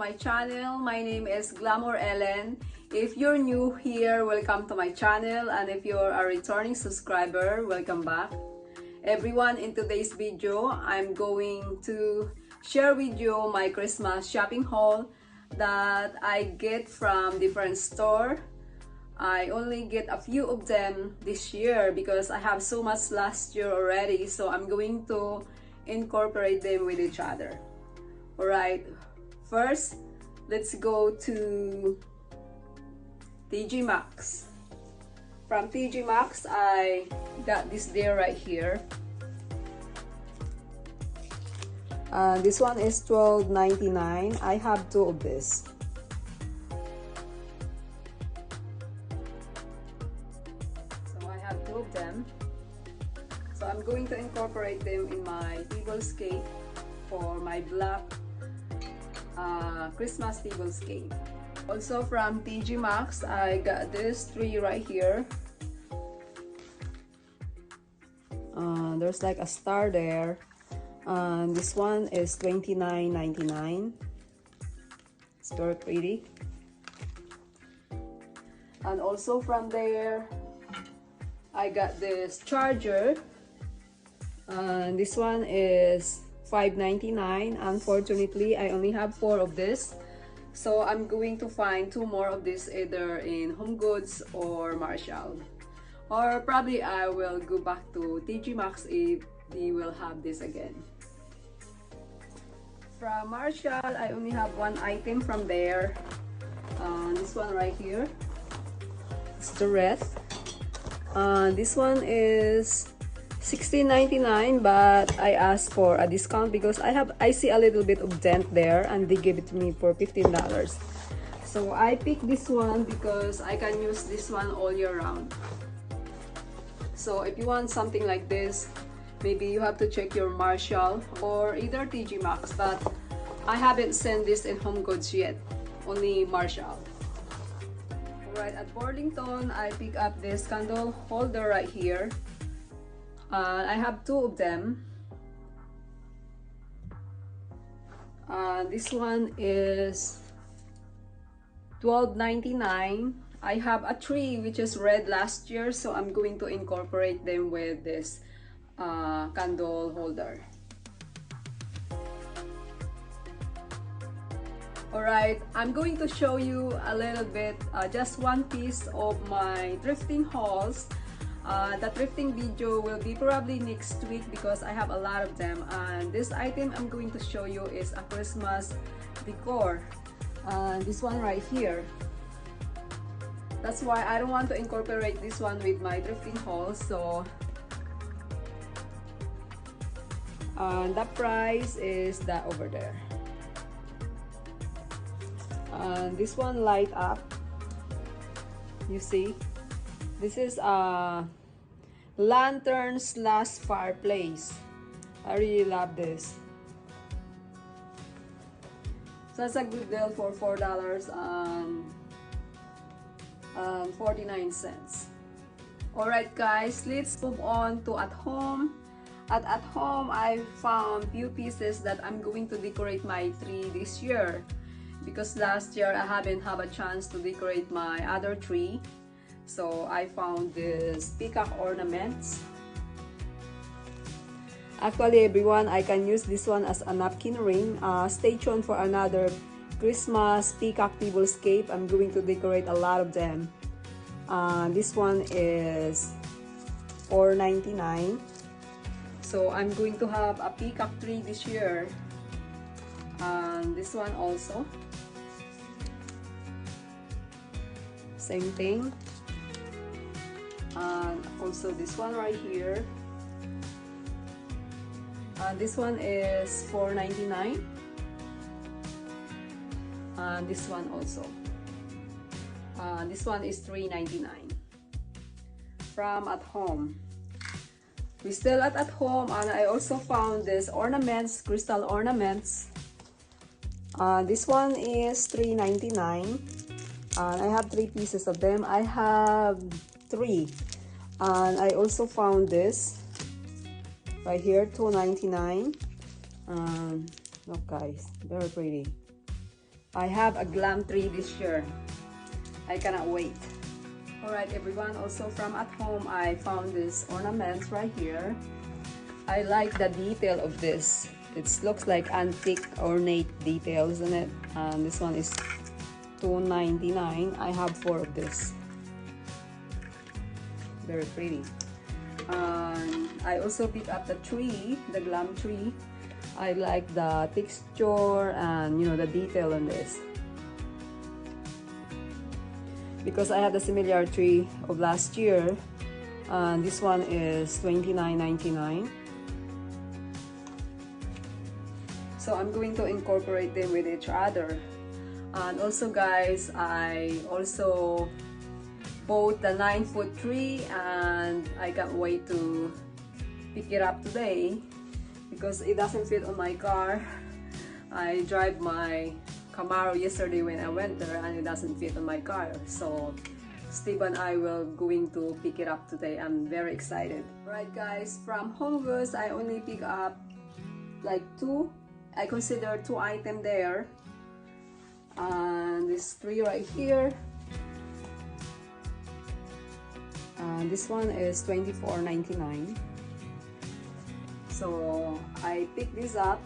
my channel. My name is Glamour Ellen. If you're new here, welcome to my channel, and if you're a returning subscriber, welcome back. Everyone, in today's video, I'm going to share with you my Christmas shopping haul that I get from different store. I only get a few of them this year because I have so much last year already, so I'm going to incorporate them with each other. Alright, first let's go to TJ Maxx. From TJ Maxx, I got this there right here. This one is $12.99. I have two of this. So I have two of them. So I'm going to incorporate them in my tablescape for my black Christmas tablescape. Also from TJ Maxx, I got this tree right here. There's like a star there. This one is $29.99. It's very pretty. And also from there, I got this charger. This one is $5.99. Unfortunately, I only have 4 of this, so I'm going to find 2 more of this either in Home Goods or Marshall, or probably I will go back to TJ Maxx if they will have this again. From Marshall, I only have 1 item from there. This one right here. It's the wreath. This one is $16.99, but I asked for a discount because I see a little bit of dent there, and they gave it to me for $15. So I picked this one because I can use this one all year round. So if you want something like this, maybe you have to check your Marshall or either TJ Maxx, but I haven't seen this in Home Goods yet, only Marshall. Alright, at Burlington, I pick up this candle holder right here. I have 2 of them. This one is $12.99. I have a tree which is red last year, so I'm going to incorporate them with this candle holder. Alright, I'm going to show you a little bit, just one piece of my thrifting hauls. The thrifting video will be probably next week because I have a lot of them, and this item I'm going to show you is a Christmas decor. This one right here. That's why I don't want to incorporate this one with my thrifting haul. So the price is that over there. This one light up, you see. This is a lantern / fireplace. I really love this. So that's a good deal for $4.49. Alright guys, let's move on to at home. At home, I found few pieces that I'm going to decorate my tree this year, because last year I haven't had a chance to decorate my other tree. So I found this peacock ornaments. Actually, everyone, I can use this one as a napkin ring. Stay tuned for another Christmas peacock tablescape. I'm going to decorate a lot of them. This one is $4.99. So I'm going to have a peacock tree this year. And this one also. Same thing. And also this one right here. This one is $4.99. And this one also. This one is $3.99. From at home. We still at home, and I also found this ornaments, crystal ornaments. This one is $3.99. And I have 3 pieces of them. I have 3. And I also found this right here, $2.99. Look guys, very pretty. I have a GLAM tree this year. I cannot wait. Alright everyone, also from at home I found this ornaments right here. I like the detail of this. It looks like antique ornate details in it. And this one is $2.99. I have 4 of this. Very pretty. I also picked up the tree, the GLAM tree. I like the texture and the detail on this. Because I had a similar tree of last year, and this one is $29.99. So I'm going to incorporate them with each other. And also guys, I also bought the 9-foot tree, and I can't wait to pick it up today because it doesn't fit on my car. I drive my Camaro yesterday when I went there, and it doesn't fit on my car. So Steve and I will going to pick it up today. I'm very excited. Alright guys, from Home Goods I only pick up like 2. I consider 2 items there. And this tree right here. And this one is $24.99. So I picked this up.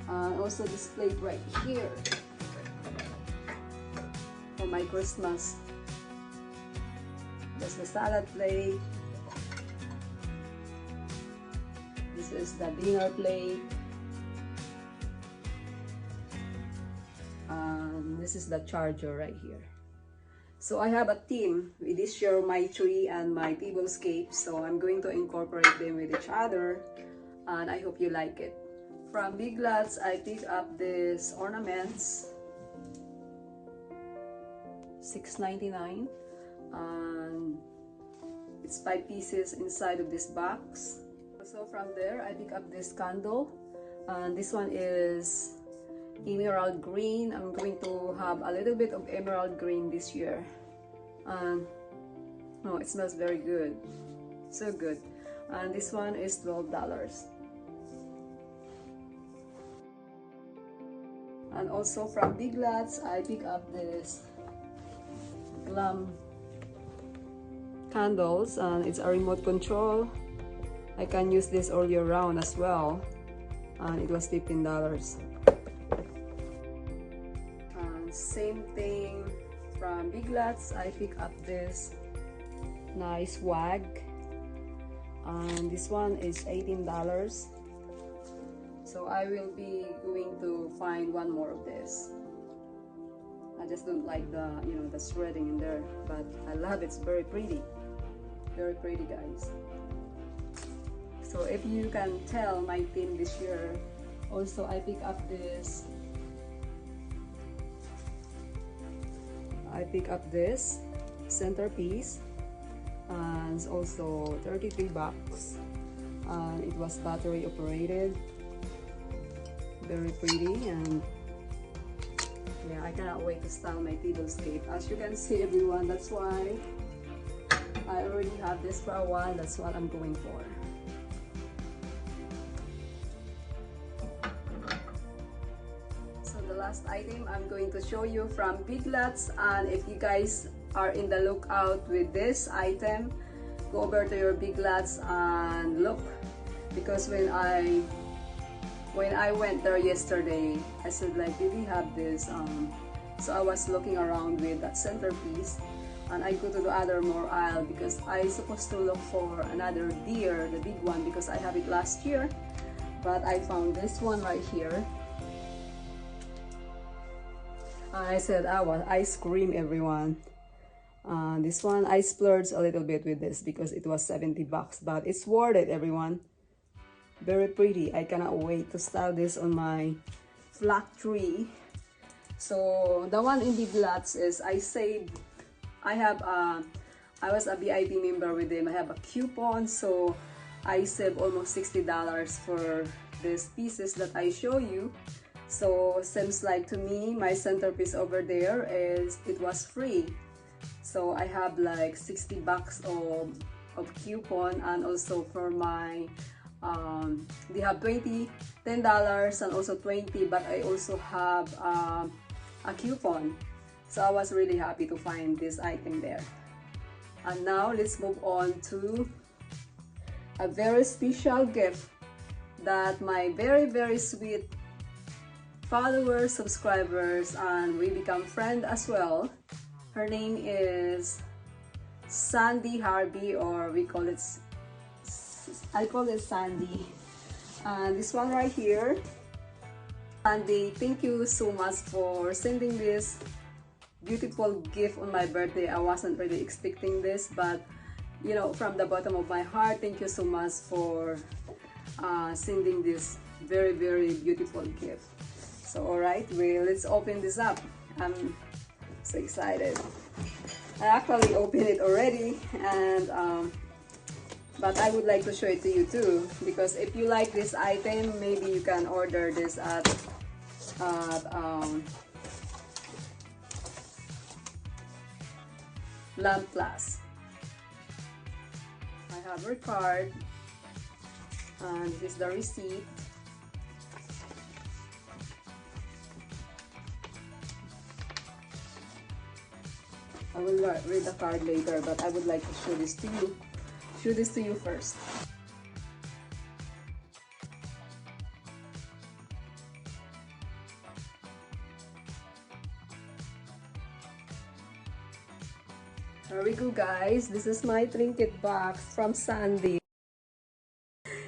And also this plate right here for my Christmas. That's the salad plate. This is the dinner plate. And this is the charger right here. So I have a theme with this year, my tree and my tablescape. So I'm going to incorporate them with each other. And I hope you like it. From Big Lots, I picked up these ornaments, $6.99, and it's 5 pieces inside of this box. So from there, I picked up this candle, and this one is emerald green. I'm going to have a little bit of emerald green this year, and oh, it smells very good, so good. And this one is $12. And also from Big Lots, I pick up this GLAM candles, and it's a remote control. I can use this all year round as well, and it was $15. And same thing from Big Lots, I pick up this nice wag, and this one is $18. So I will be going to find one more of this. I just don't like the the shredding in there, but I love it. It's very pretty, guys. So if you can tell my theme this year, also I pick up this. I pick up this centerpiece, and it's also $33. And it was battery operated. Very pretty, and yeah, I cannot wait to style my tablescape. As you can see everyone, that's why I already have this for a while. That's what I'm going for. So the last item I'm going to show you from Big Lots, and if you guys are in the lookout with this item, go over to your Big Lots and look, because when I went there yesterday, I said like, did we have this? So I was looking around with that centerpiece, and I go to the other more aisle because I supposed to look for another deer, the big one, because I have it last year, but I found this one right here. And I said, I scream everyone. This one I splurged a little bit with this because it was $70, but it's worth it everyone. Very pretty. I cannot wait to style this on my flat tree. So the one in Big Lots is I was a VIP member with them. I have a coupon, so I saved almost $60 for these pieces that I show you. So seems like to me my centerpiece over there it was free. So I have like $60 of coupon, and also for my They have $10 and also 20, but I also have a coupon. So I was really happy to find this item there. And now let's move on to a very special gift that my very sweet followers, subscribers, and we become friends as well. Her name is Sandy Harvey, or I call it Sandy. And this one right here. Sandy, thank you so much for sending this beautiful gift on my birthday. I wasn't really expecting this, but you know, from the bottom of my heart, thank you so much for sending this very beautiful gift. So alright, let's open this up. I'm so excited. I actually opened it already, and but I would like to show it to you too, because if you like this item, maybe you can order this at GLAM Plus. I have her card, and this is the receipt. I will read the card later, but I would like to show this to you. Show this to you first. There we go, guys. This is my trinket box from Sandy.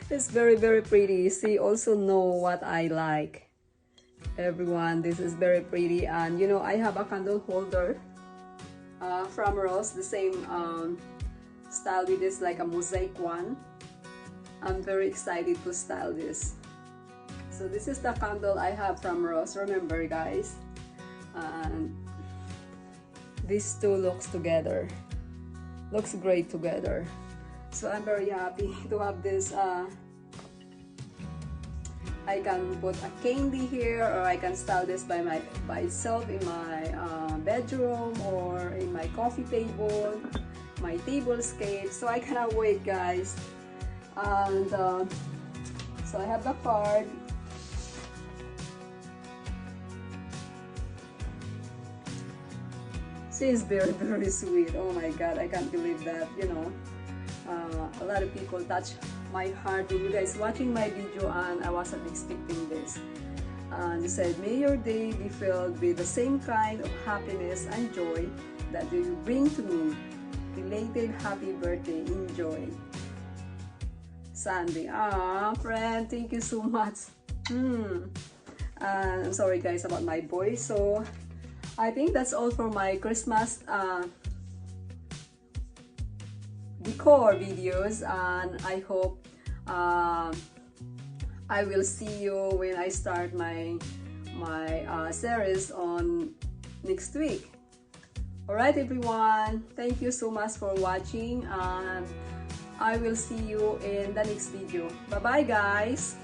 It's very pretty. She also know what I like. Everyone, this is very pretty. And you know, I have a candle holder from Ross, the same style with this, like a mosaic one. I'm very excited to style this. So this is the candle I have from Ross, remember guys. And these two looks together, looks great together. So I'm very happy to have this. I can put a candy here, or I can style this by myself in my bedroom, or in my coffee table, my tablescape. So I cannot wait, guys. And so I have the card. She is very sweet. Oh my god, I can't believe that, you know. A lot of people touch my heart with you guys watching my video, and I wasn't expecting this. And he said, may your day be filled with the same kind of happiness and joy that you bring to me. Belated happy birthday. Enjoy. Sandy. Ah, friend, thank you so much. And I'm sorry guys about my voice. So I think that's all for my Christmas decor videos, and I hope I will see you when I start my series on next week. Alright everyone, thank you so much for watching, and I will see you in the next video. Bye bye guys.